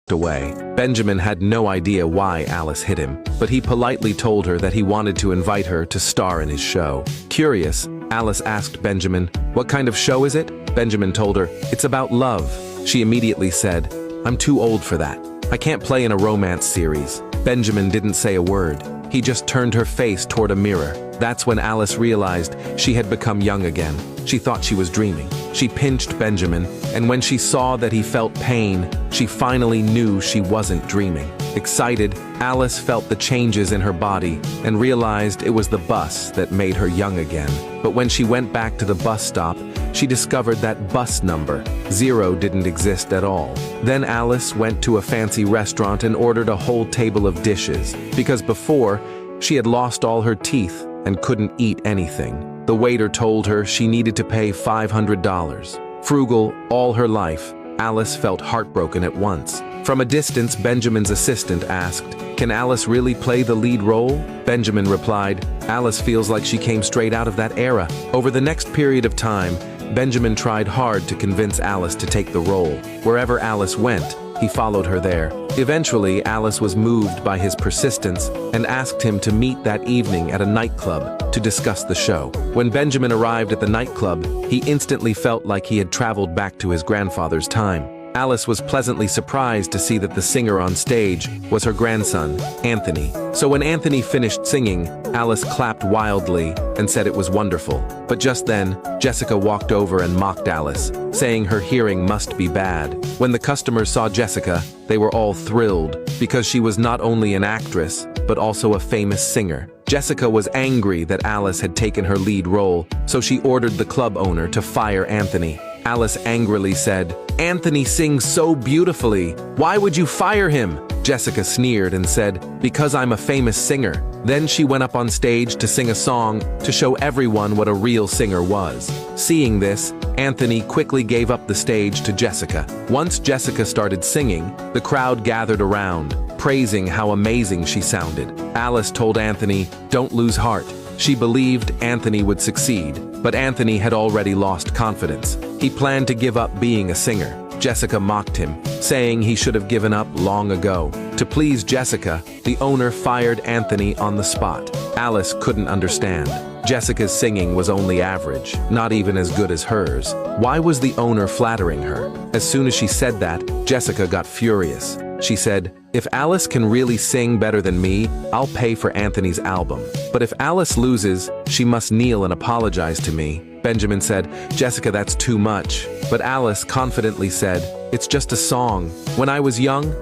walked away. Benjamin had no idea why Alice hit him, but he politely told her that he wanted to invite her to star in his show. Curious, Alice asked Benjamin, "What kind of show is it?" Benjamin told her, "It's about love." She immediately said, "I'm too old for that. I can't play in a romance series." Benjamin didn't say a word. He just turned her face toward a mirror. That's when Alice realized she had become young again. She thought she was dreaming. She pinched Benjamin, and when she saw that he felt pain, she finally knew she wasn't dreaming. Excited, Alice felt the changes in her body and realized it was the bus that made her young again. But when she went back to the bus stop, she discovered that bus number 0 didn't exist at all. Then Alice went to a fancy restaurant and ordered a whole table of dishes, because before, she had lost all her teeth and couldn't eat anything. The waiter told her she needed to pay $500. Frugal all her life, Alice felt heartbroken at once. From a distance, Benjamin's assistant asked, "Can Alice really play the lead role?" Benjamin replied, "Alice feels like she came straight out of that era." Over the next period of time, Benjamin tried hard to convince Alice to take the role. Wherever Alice went, he followed her there. Eventually, Alice was moved by his persistence and asked him to meet that evening at a nightclub to discuss the show. When Benjamin arrived at the nightclub, he instantly felt like he had traveled back to his grandfather's time. Alice was pleasantly surprised to see that the singer on stage was her grandson, Anthony. So when Anthony finished singing, Alice clapped wildly and said it was wonderful. But just then, Jessica walked over and mocked Alice, saying her hearing must be bad. When the customers saw Jessica, they were all thrilled, because she was not only an actress, but also a famous singer. Jessica was angry that Alice had taken her lead role, so she ordered the club owner to fire Anthony. Alice angrily said, "Anthony sings so beautifully. Why would you fire him?" Jessica sneered and said, "Because I'm a famous singer." Then she went up on stage to sing a song to show everyone what a real singer was. Seeing this, Anthony quickly gave up the stage to Jessica. Once Jessica started singing, the crowd gathered around, praising how amazing she sounded. Alice told Anthony, "Don't lose heart." She believed Anthony would succeed, but Anthony had already lost confidence. He planned to give up being a singer. Jessica mocked him, saying he should have given up long ago. To please Jessica, the owner fired Anthony on the spot. Alice couldn't understand. Jessica's singing was only average, not even as good as hers. Why was the owner flattering her? As soon as she said that, Jessica got furious. She said, "If Alice can really sing better than me, I'll pay for Anthony's album. But if Alice loses, she must kneel and apologize to me." Benjamin said, "Jessica, that's too much." But Alice confidently said, "It's just a song. When I was young,